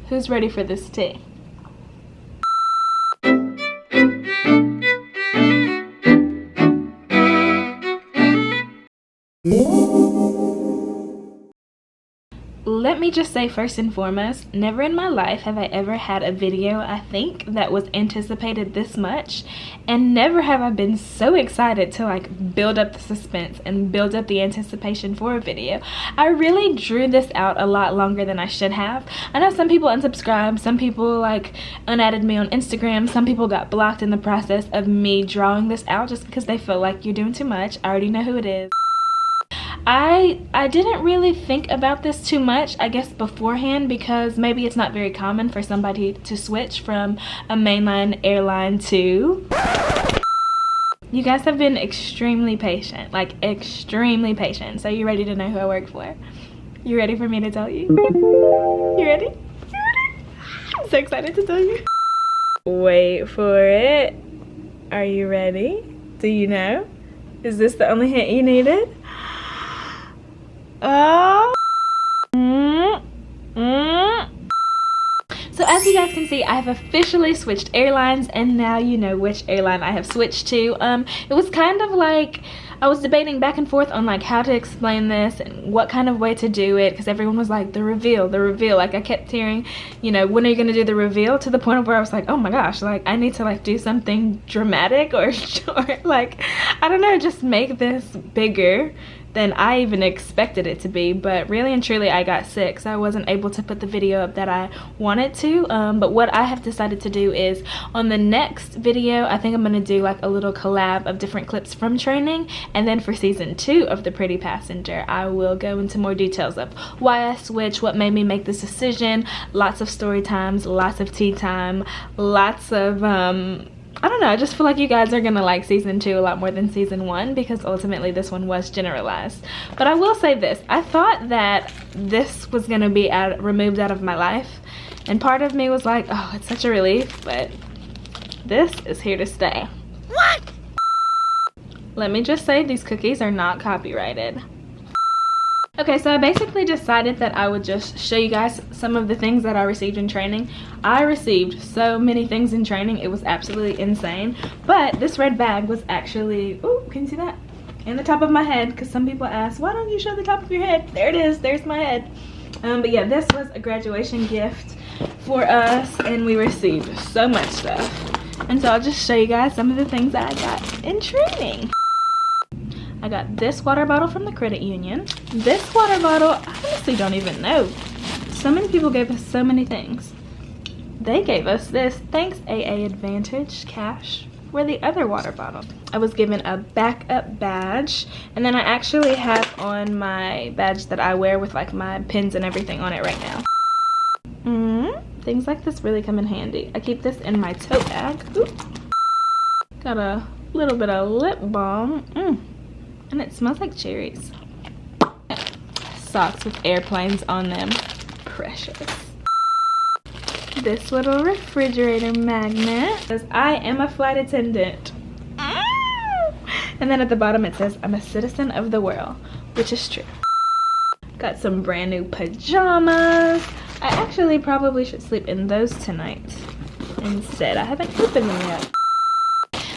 Who's ready for this tea? Let me just say first and foremost, never in my life have I ever had a video, I think, that was anticipated this much, and never have I been so excited to like build up the suspense and build up the anticipation for a video. I really drew this out a lot longer than I should have. I know some people unsubscribed, some people like unadded me on Instagram, some people got blocked in the process of me drawing this out just because they felt like you're doing too much. I already know who it is. I didn't really think about this too much, I guess, beforehand, because maybe it's not very common for somebody to switch from a mainline airline to... You guys have been extremely patient, like extremely patient. So you ready to know who I work for? You ready for me to tell you? You ready? You ready? I'm so excited to tell you. Wait for it. Are you ready? Do you know? Is this the only hint you needed? Oh. So as you guys can see, I have officially switched airlines, and now you know which airline I have switched to. It was kind of like I was debating back and forth on like how to explain this and what kind of way to do it, because everyone was like, the reveal, like I kept hearing, you know, when are you gonna do the reveal, to the point of where I was like, oh my gosh, like I need to like do something dramatic or like, I don't know, just make this bigger than I even expected it to be. But really and truly, I got sick, so I wasn't able to put the video up that I wanted to. But what I have decided to do is on the next video, I think I'm gonna do like a little collab of different clips from training, and then for season 2 of The Pretty Passenger, I will go into more details of why I switched, what made me make this decision, lots of story times, lots of tea time, lots of I don't know, I just feel like you guys are gonna like season 2 a lot more than season 1, because ultimately this one was generalized. But I will say this, I thought that this was gonna be removed out of my life, and part of me was like, oh, it's such a relief, but this is here to stay. What? Let me just say, these cookies are not copyrighted. Okay, so I basically decided that I would just show you guys some of the things that I received in training. I received so many things in training, it was absolutely insane. But this red bag was actually, oh, can you see that? In the top of my head, because some people ask, why don't you show the top of your head? There it is, there's my head. But yeah, this was a graduation gift for us, and we received so much stuff. And so I'll just show you guys some of the things that I got in training. I got this water bottle from the credit union. This water bottle, I honestly don't even know. So many people gave us so many things. They gave us this, thanks AA Advantage cash, for the other water bottle. I was given a backup badge, and then I actually have on my badge that I wear with like my pins and everything on it right now. Things like this really come in handy. I keep this in my tote bag. Ooh. Got a little bit of lip balm. And it smells like cherries. Socks with airplanes on them. Precious. This little refrigerator magnet says, I am a flight attendant. And then at the bottom it says, I'm a citizen of the world, which is true. Got some brand new pajamas. I actually probably should sleep in those tonight instead. I haven't opened them yet.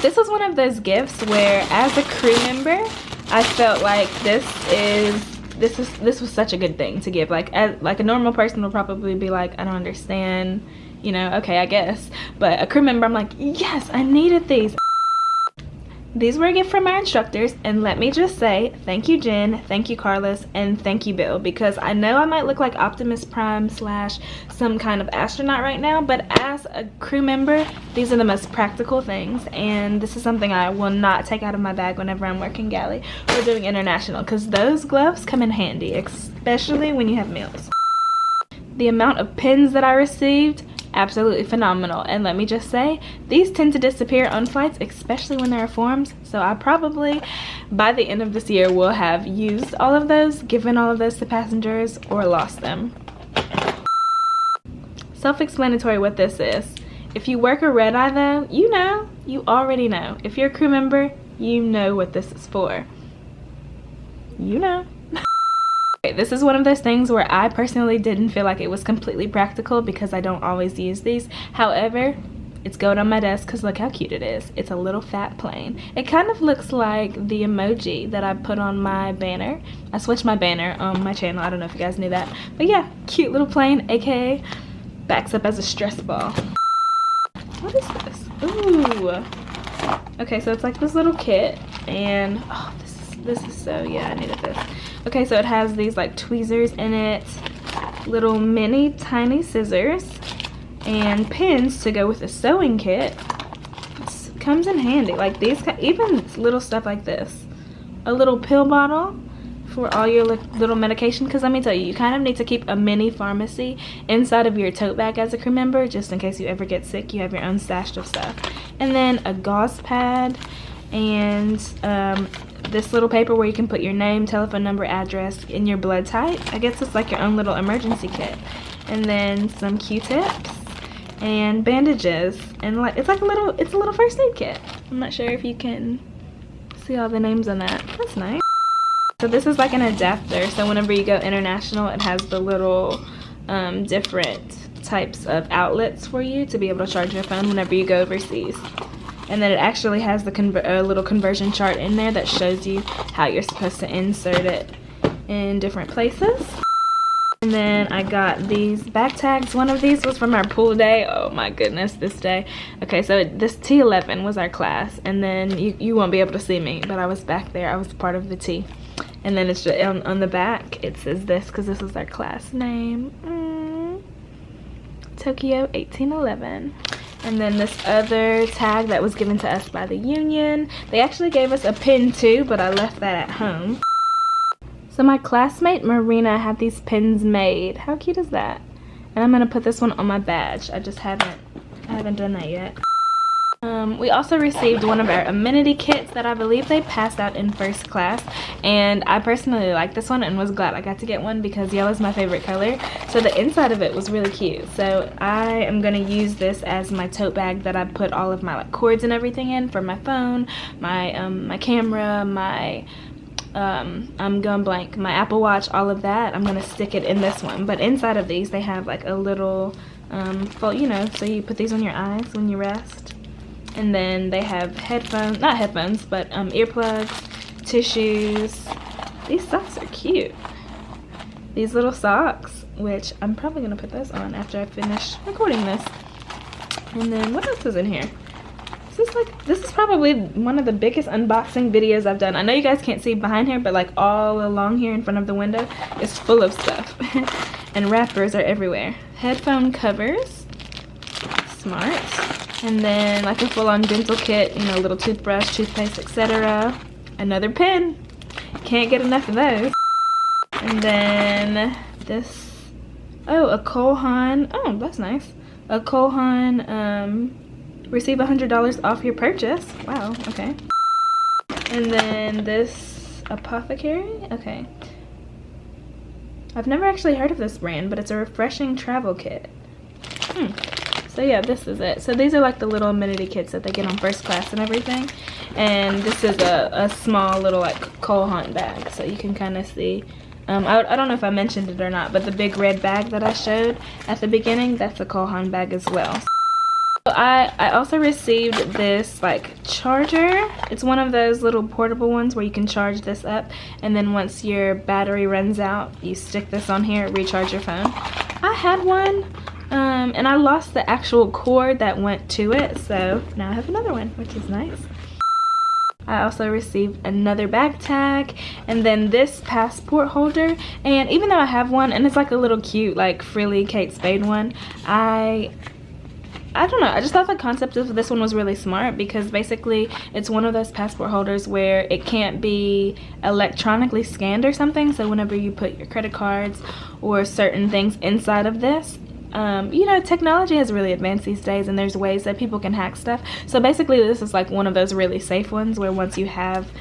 This was one of those gifts where, as a crew member, I felt like this was such a good thing to give. Like a normal person will probably be like, I don't understand, you know, okay, I guess. But a crew member, I'm like, yes, I needed these. These were a gift from our instructors, and let me just say thank you, Jen, thank you, Carlos, and thank you, Bill, because I know I might look like Optimus Prime / some kind of astronaut right now, but as a crew member, these are the most practical things, and this is something I will not take out of my bag whenever I'm working galley or doing international, because those gloves come in handy, especially when you have meals. The amount of pins that I received, absolutely phenomenal. And let me just say, these tend to disappear on flights, especially when there are forms, so I probably by the end of this year will have used all of those, given all of those to passengers, or lost them. Self-explanatory what this is. If you work a red eye though, you know, you already know. If you're a crew member, you know what this is for. You know. This is one of those things where I personally didn't feel like it was completely practical because I don't always use these. However, it's going on my desk because look how cute it is. It's a little fat plane. It kind of looks like the emoji that I put on my banner. I switched my banner on my channel. I don't know if you guys knew that. But yeah, cute little plane, aka backs up as a stress ball. What is this? Ooh. Okay, so it's like this little kit, and oh, this is so, yeah, I needed this. Okay, so it has these like tweezers in it, little mini tiny scissors, and pins to go with the sewing kit. It comes in handy. Like these, even little stuff like this. A little pill bottle for all your little medication, because let me tell you, you kind of need to keep a mini pharmacy inside of your tote bag as a crew member, just in case you ever get sick. You have your own stash of stuff. And then a gauze pad, and this little paper where you can put your name, telephone number, address, and your blood type. I guess it's like your own little emergency kit. And then some Q-tips and bandages, and like it's a little first aid kit. I'm not sure if you can see all the names on that. That's nice. So this is like an adapter, so whenever you go international, it has the little different types of outlets for you to be able to charge your phone whenever you go overseas. And then it actually has the little conversion chart in there that shows you how you're supposed to insert it in different places. And then I got these back tags. One of these was from our pool day. Oh my goodness, this day. Okay, so this T11 was our class, and then you won't be able to see me, but I was back there. I was part of the T. And then it's just on the back, it says this because this is our class name. Tokyo 1811. And then this other tag that was given to us by the union. They actually gave us a pin too, but I left that at home. So my classmate Marina had these pins made. How cute is that? And I'm gonna put this one on my badge. I haven't done that yet. We also received one of our amenity kits that I believe they passed out in first class, and I personally like this one and was glad I got to get one because yellow is my favorite color. So the inside of it was really cute. So I am gonna use this as my tote bag that I put all of my like cords and everything in for my phone, my camera, my I'm going blank, my Apple Watch, all of that. I'm gonna stick it in this one. But inside of these they have like a little you know, so you put these on your eyes when you rest. And then they have headphones, not headphones, but earplugs, tissues. These socks are cute. These little socks, which I'm probably gonna put those on after I finish recording this. And then what else is in here? This is probably one of the biggest unboxing videos I've done. I know you guys can't see behind here, but like all along here in front of the window is full of stuff. And wrappers are everywhere. Headphone covers, smart. And then like a full-on dental kit, you know, little toothbrush, toothpaste, etc. Another pen. Can't get enough of those. And then this, oh, a Haan. Oh, that's nice. A Haan, receive $100 off your purchase. Wow, okay. And then this apothecary. Okay. I've never actually heard of this brand, but it's a refreshing travel kit. So yeah, this is it. So these are like the little amenity kits that they get on first class and everything. And this is a small little like Haan bag, so you can kind of see. I don't know if I mentioned it or not, but the big red bag that I showed at the beginning, that's a Haan bag as well. So I also received this like charger. It's one of those little portable ones where you can charge this up, and then once your battery runs out, you stick this on here, recharge your phone. I had one. And I lost the actual cord that went to it, so now I have another one, which is nice. I also received another bag tag, and then this passport holder. And even though I have one, and it's like a little cute, like frilly Kate Spade one, I don't know, I just thought the concept of this one was really smart, because basically it's one of those passport holders where it can't be electronically scanned or something. So whenever you put your credit cards or certain things inside of this, you know, technology has really advanced these days, and there's ways that people can hack stuff. So basically this is like one of those really safe ones where once you have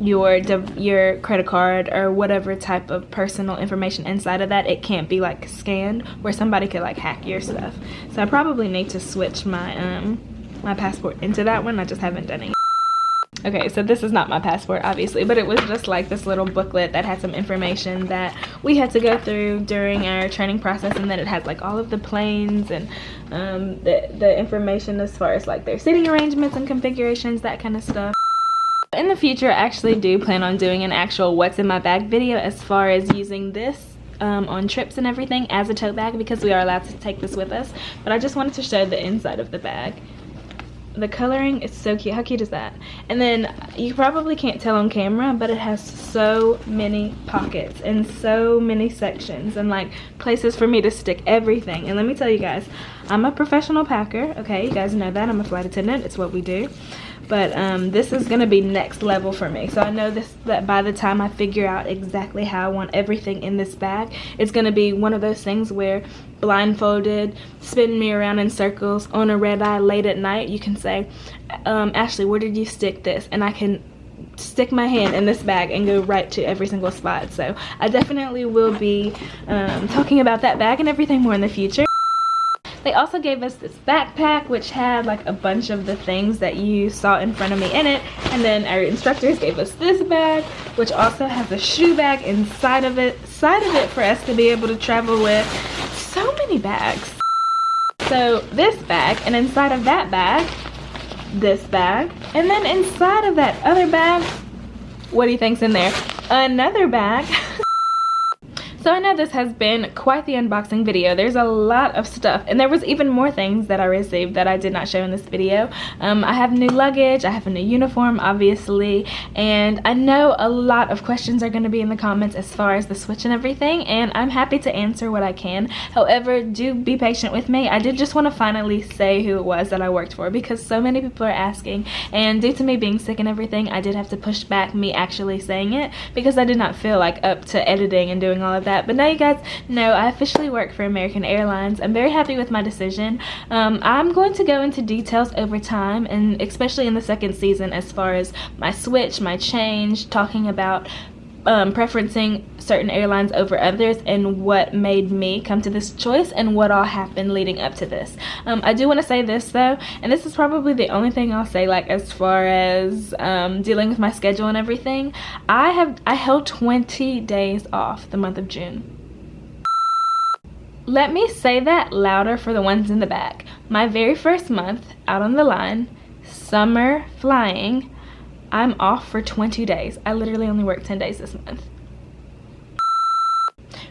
your credit card or whatever type of personal information inside of that, it can't be like scanned where somebody could like hack your stuff. So I probably need to switch my my passport into that one. I just haven't done it yet. Okay, so this is not my passport, obviously, but it was just like this little booklet that had some information that we had to go through during our training process, and then it has like all of the planes and the information as far as like their seating arrangements and configurations, that kind of stuff. In the future, I actually do plan on doing an actual what's in my bag video as far as using this on trips and everything as a tote bag, because we are allowed to take this with us. But I just wanted to show the inside of the bag. The coloring is so cute. How cute is that? And then you probably can't tell on camera, but it has so many pockets and so many sections and like places for me to stick everything. And let me tell you guys, I'm a professional packer. Okay, you guys know that. I'm a flight attendant. It's what we do. But this is gonna be next level for me. So I know that by the time I figure out exactly how I want everything in this bag, it's gonna be one of those things where blindfolded, spin me around in circles on a red eye late at night, you can say, Ashley, where did you stick this? And I can stick my hand in this bag and go right to every single spot. So I definitely will be talking about that bag and everything more in the future. They also gave us this backpack, which had like a bunch of the things that you saw in front of me in it. And then our instructors gave us this bag, which also has a shoe bag inside of it for us to be able to travel with. So many bags. So this bag, and inside of that bag, this bag, and then inside of that other bag, what do you think's in there? Another bag. So I know this has been quite the unboxing video. There's a lot of stuff, and there was even more things that I received that I did not show in this video. I have new luggage, I have a new uniform, obviously, and I know a lot of questions are going to be in the comments as far as the Switch and everything, and I'm happy to answer what I can. However, do be patient with me. I did just want to finally say who it was that I worked for, because so many people are asking, and due to me being sick and everything, I did have to push back me actually saying it, because I did not feel like up to editing and doing all of that. But now you guys know I officially work for American Airlines. I'm very happy with my decision. I'm going to go into details over time, and especially in the second season, as far as my switch, my change, talking about preferencing certain airlines over others and what made me come to this choice and what all happened leading up to this. I do want to say this though, and this is probably the only thing I'll say, like as far as dealing with my schedule and everything. I held 20 days off the month of June. Let me say that louder for the ones in the back. My very first month out on the line, summer flying, I'm off for 20 days. I literally only worked 10 days this month.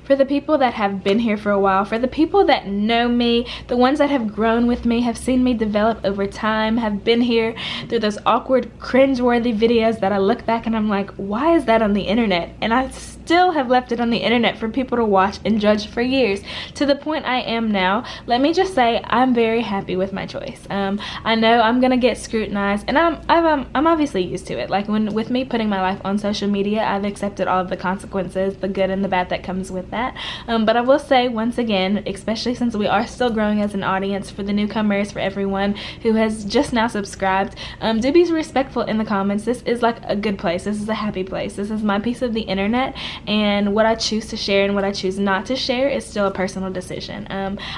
For the people that have been here for a while, for the people that know me, the ones that have grown with me, have seen me develop over time, have been here through those awkward, cringe-worthy videos that I look back and I'm like, why is that on the internet? And I still have left it on the internet for people to watch and judge for years, to the point I am now. Let me just say, I'm very happy with my choice. I know I'm gonna get scrutinized, and I'm obviously used to it. Like with me putting my life on social media, I've accepted all of the consequences, the good and the bad that comes with that. But I will say once again, especially since we are still growing as an audience, for the newcomers, for everyone who has just now subscribed, do be respectful in the comments. This is like a good place. This is a happy place. This is my piece of the internet, and what I choose to share and what I choose not to share is still a personal decision.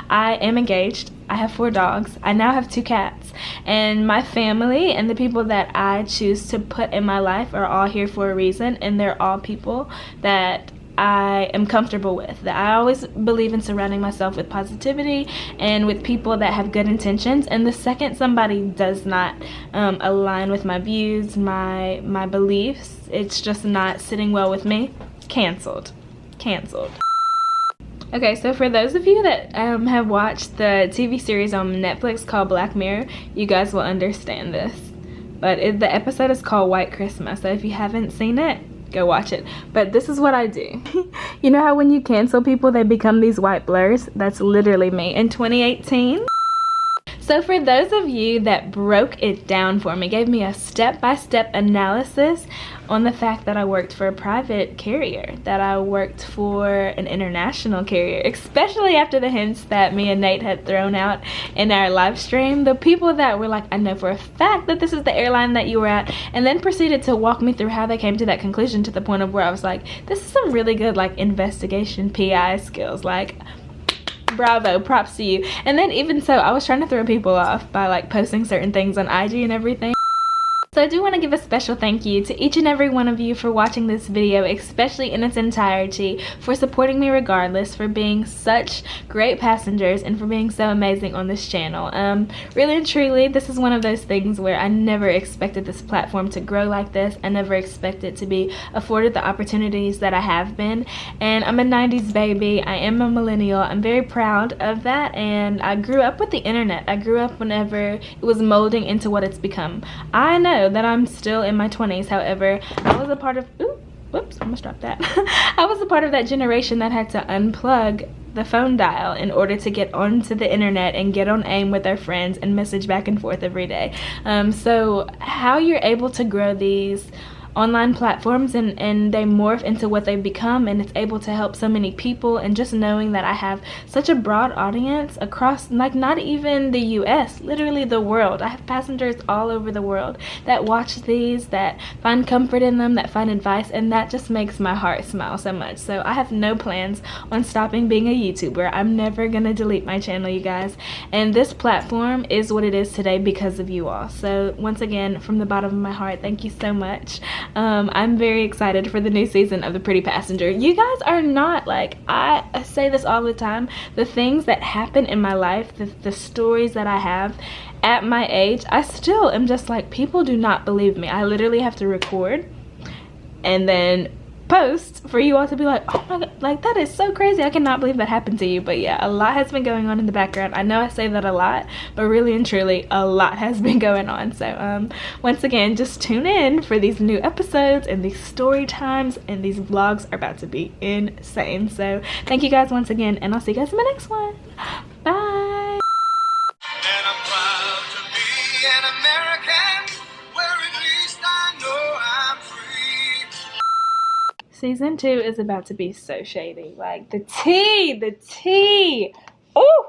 I am engaged. I have 4 dogs. I now have 2 cats, and my family and the people that I choose to put in my life are all here for a reason, and they're all people that I am comfortable with. That I always believe in surrounding myself with positivity and with people that have good intentions, and the second somebody does not align with my views, my beliefs, it's just not sitting well with me, canceled. Okay, so for those of you that have watched the TV series on Netflix called Black Mirror, you guys will understand this. But the episode is called White Christmas, so if you haven't seen it, go watch it. But this is what I do. You know how when you cancel people, they become these white blurs? That's literally me in 2018. So for those of you that broke it down for me, gave me a step-by-step analysis on the fact that I worked for a private carrier, that I worked for an international carrier, especially after the hints that me and Nate had thrown out in our live stream, the people that were like, I know for a fact that this is the airline that you were at, and then proceeded to walk me through how they came to that conclusion, to the point of where I was like, this is some really good like investigation PI skills, like bravo, props to you. And then even so, I was trying to throw people off by like posting certain things on IG and everything. So I do want to give a special thank you to each and every one of you for watching this video, especially in its entirety, for supporting me regardless, for being such great passengers, and for being so amazing on this channel. Really and truly, this is one of those things where I never expected this platform to grow like this. I never expected to be afforded the opportunities that I have been, and I'm a 90s baby. I am a millennial. I'm very proud of that, and I grew up with the internet. I grew up whenever it was molding into what it's become. I know that I'm still in my 20s, however, I was a part of, ooh, whoops, I almost dropped that. I was a part of that generation that had to unplug the phone dial in order to get onto the internet and get on AIM with our friends and message back and forth every day. So how you're able to grow these online platforms and they morph into what they become, and it's able to help so many people, and just knowing that I have such a broad audience across, like, not even the US, literally the world. I have passengers all over the world that watch these, that find comfort in them, that find advice, and that just makes my heart smile so much. So I have no plans on stopping being a YouTuber. I'm never gonna delete my channel, you guys, and this platform is what it is today because of you all. So once again, from the bottom of my heart, thank you so much. I'm very excited for the new season of The Pretty Passenger. You guys are not, like, I say this all the time, the things that happen in my life, the stories that I have at my age, I still am just like, people do not believe me. I literally have to record and then post for you all to be like, oh my god, like, that is so crazy, I cannot believe that happened to you. But yeah, a lot has been going on in the background. I know I say that a lot, but really and truly a lot has been going on. So once again, just tune in for these new episodes, and these story times and these vlogs are about to be insane. So thank you guys once again, and I'll see you guys in my next one. Bye. And I'm proud to be an American, where at least I know I'm free. Season 2 is about to be so shady. Like, the tea. Ooh.